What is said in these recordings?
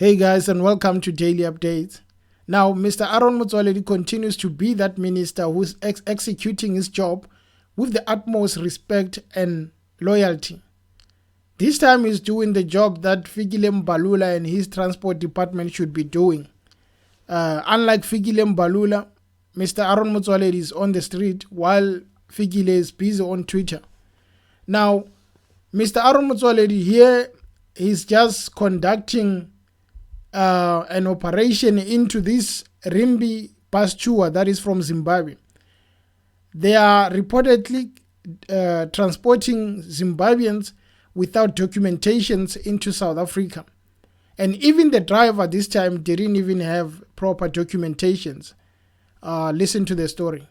Hey guys, and welcome to Daily Updates. Now, Mr. Motsoaledi continues to be that minister who's executing his job with the utmost respect and loyalty. This time he's doing the job that Fikile Mbalula and his transport department should be doing. Unlike Fikile Mbalula, Mr. Motsoaledi is on the street while Fikile is busy on Twitter. Now, Mr. Motsoaledi here is just conducting an operation into this Rimbi bus tour that is from Zimbabwe. They are reportedly transporting Zimbabweans without documentations into South Africa. And even the driver this time didn't even have proper documentations. Listen to the story.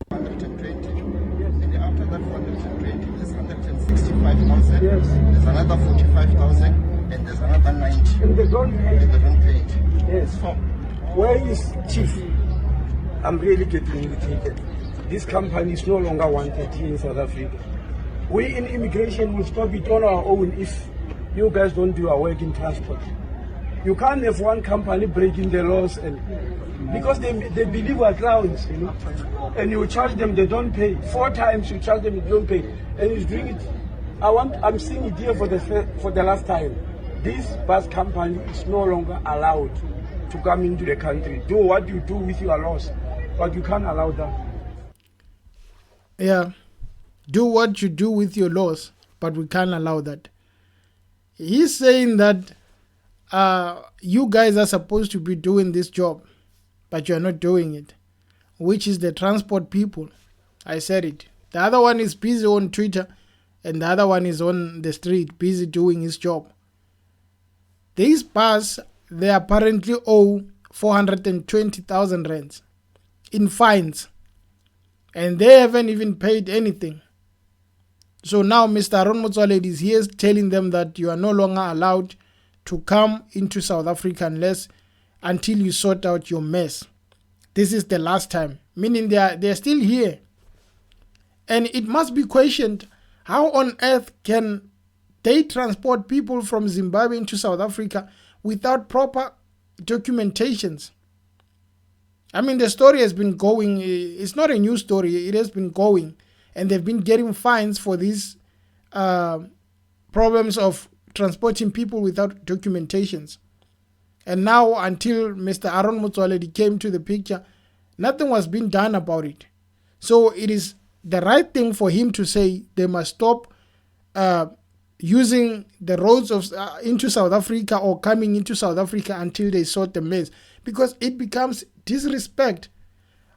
120, and after that 120, there's 165,000, yes. There's another 45,000, and there's another 90. And they don't pay. And they don't pay it. Yes. So, where is Chief? I'm really getting irritated. This company is no longer wanted here in South Africa. We in immigration will stop it on our own if you guys don't do our work in transport. You can't have one company breaking the laws and because they believe we're clowns, you know. And you charge them, they don't pay. 4 times you charge them, they don't pay. And he's doing it. I'm seeing it here for the last time. This bus company is no longer allowed to come into the country. Do what you do with your laws, but you can't allow that. Yeah, do what you do with your laws, but we can't allow that. He's saying that you guys are supposed to be doing this job, but you're not doing it, which is the transport people. I said it. The other one is busy on Twitter, and the other one is on the street, busy doing his job. These bus, they apparently owe 420,000 rands in fines, and they haven't even paid anything. So now Mr. Motsoaledi is here telling them that you are no longer allowed to come into South Africa until you sort out your mess. This is the last time, meaning they are still here. And it must be questioned, how on earth can they transport people from Zimbabwe into South Africa without proper documentations? I mean, the story has been going. It's not a new story. It has been going. And they've been getting fines for these problems of transporting people without documentations. And now, until Mr. Motsoaledi came to the picture, nothing was being done about it. So it is the right thing for him to say they must stop using the roads of into South Africa or coming into South Africa until they sort the mess, because it becomes disrespect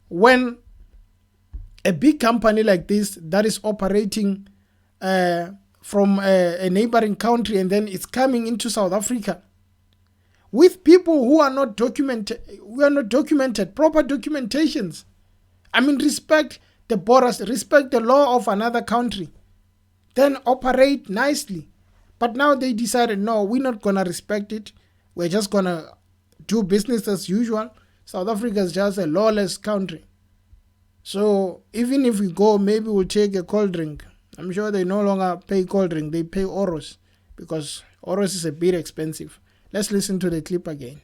when a big company like this that is operating from a neighboring country and then it's coming into South Africa with people who are not documented, proper documentations. I mean, respect the borders, respect the law of another country, then operate nicely. But now they decided, no, we're not going to respect it. We're just going to do business as usual. South Africa is just a lawless country. So even if we go, maybe we'll take a cold drink. I'm sure they no longer pay cold drink. They pay Oros because Oros is a bit expensive. Let's listen to the clip again.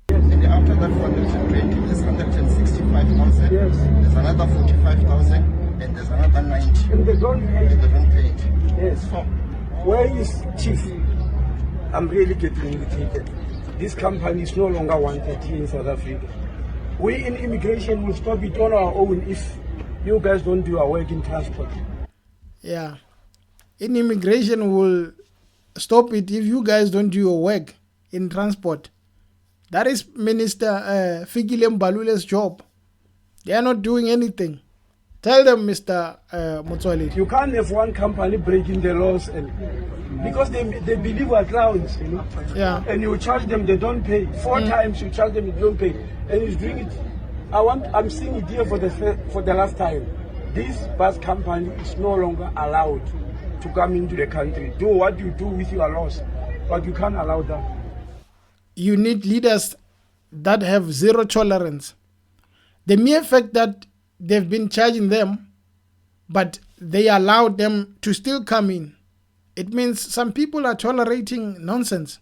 and after that 120, there's 165,000, Yes. there's another 45,000, and there's another 90. And they don't pay. And they don't pay it. Yes. So, Where is Chief? I'm really getting irritated. This company is no longer wanted here in South Africa. We in immigration will stop it on our own if you guys don't do our work in transport. Yeah. In immigration will stop it if you guys don't do your work in transport. That is Minister Fikile Mbalula's job. They are not doing anything. Tell them, Mr. Motsoaledi. You can't have one company breaking the laws and because they believe we're clowns, you know. Yeah. And you charge them, they don't pay. 4 times you charge them, they don't pay. And he's doing it. I'm seeing it here for the last time. This bus company is no longer allowed to come into the country. Do what you do with your laws, but you can't allow that. You need leaders that have zero tolerance. The mere fact that they've been charging them, but they allowed them to still come in, It means some people are tolerating nonsense.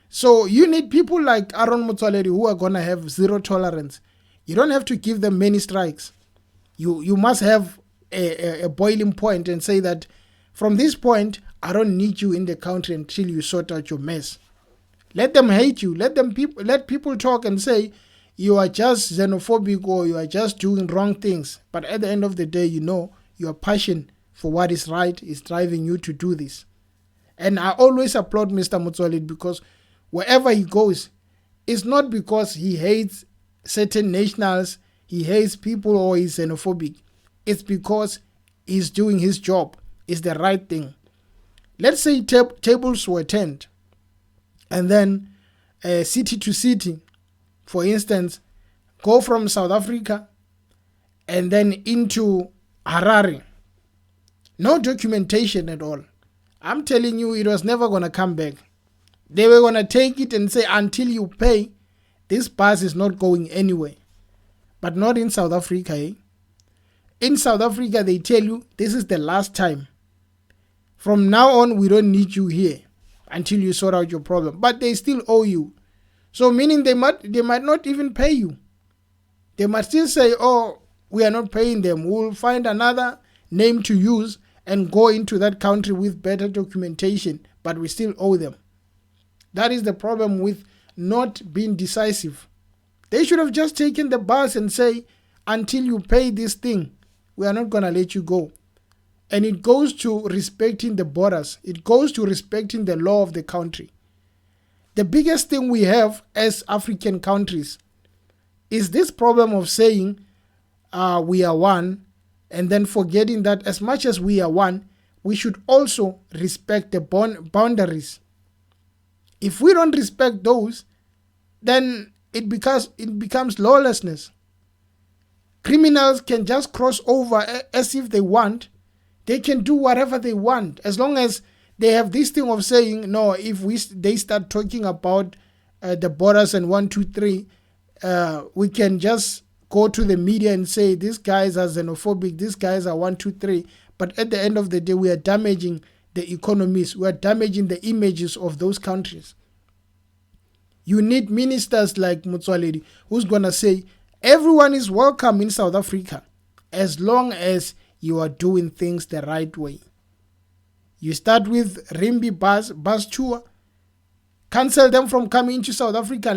So you need people like Aaron Motsoaledi who are going to have zero tolerance. You don't have to give them many strikes. You must have a boiling point and say that from this point, I don't need you in the country until you sort out your mess. Let them hate you. Let people talk and say you are just xenophobic or you are just doing wrong things. But at the end of the day, you know your passion for what is right is driving you to do this. And I always applaud Mr. Motsoaledi because wherever he goes, it's not because he hates certain nationals, he hates people or he's xenophobic. It's because he's doing his job. It's the right thing. Let's say tables were turned and then city to city, for instance, go from South Africa and then into Harare. No documentation at all. I'm telling you, it was never going to come back. They were going to take it and say, until you pay, this bus is not going anywhere. But not in South Africa. Eh? In South Africa, they tell you, this is the last time. From now on, we don't need you here until you sort out your problem. But they still owe you. So meaning they might not even pay you. They might still say, oh, we are not paying them. We'll find another name to use and go into that country with better documentation. But we still owe them. That is the problem with not being decisive. They should have just taken the bus and say, until you pay this thing, we are not going to let you go. And it goes to respecting the borders. It goes to respecting the law of the country. The biggest thing we have as African countries is this problem of saying we are one and then forgetting that as much as we are one, we should also respect the boundaries. If we don't respect those, then it becomes lawlessness. Criminals can just cross over as if they want. They can do whatever they want as long as they have this thing of saying, no, if they start talking about the borders and 1, 2, 3, we can just go to the media and say these guys are xenophobic, these guys are 1, 2, 3. But at the end of the day, we are damaging the economies. We are damaging the images of those countries. You need ministers like Motsoaledi who's going to say everyone is welcome in South Africa as long as you are doing things the right way. You start with Rimbi bus tour, cancel them from coming into South Africa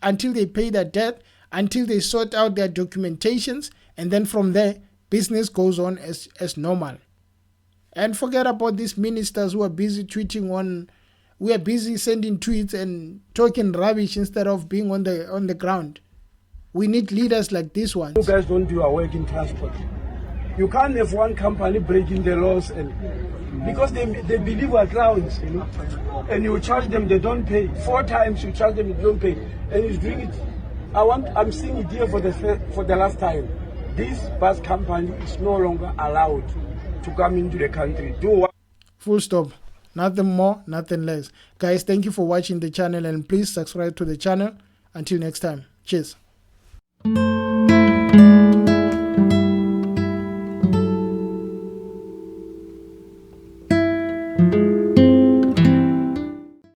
until they pay their debt, until they sort out their documentations, and then from there, business goes on as normal. And forget about these ministers who are busy we are busy sending tweets and talking rubbish instead of being on the ground. We need leaders like this one. You guys don't do our work in transport. You can't have one company breaking the laws and because they believe we're clowns, you know. And you charge them, they don't pay. 4 times you charge them, they don't pay. And he's doing it. I'm seeing it here for the last time. This bus company is no longer allowed to come into the country. Full stop. Nothing more, nothing less. Guys, thank you for watching the channel and please subscribe to the channel. Until next time. Cheers.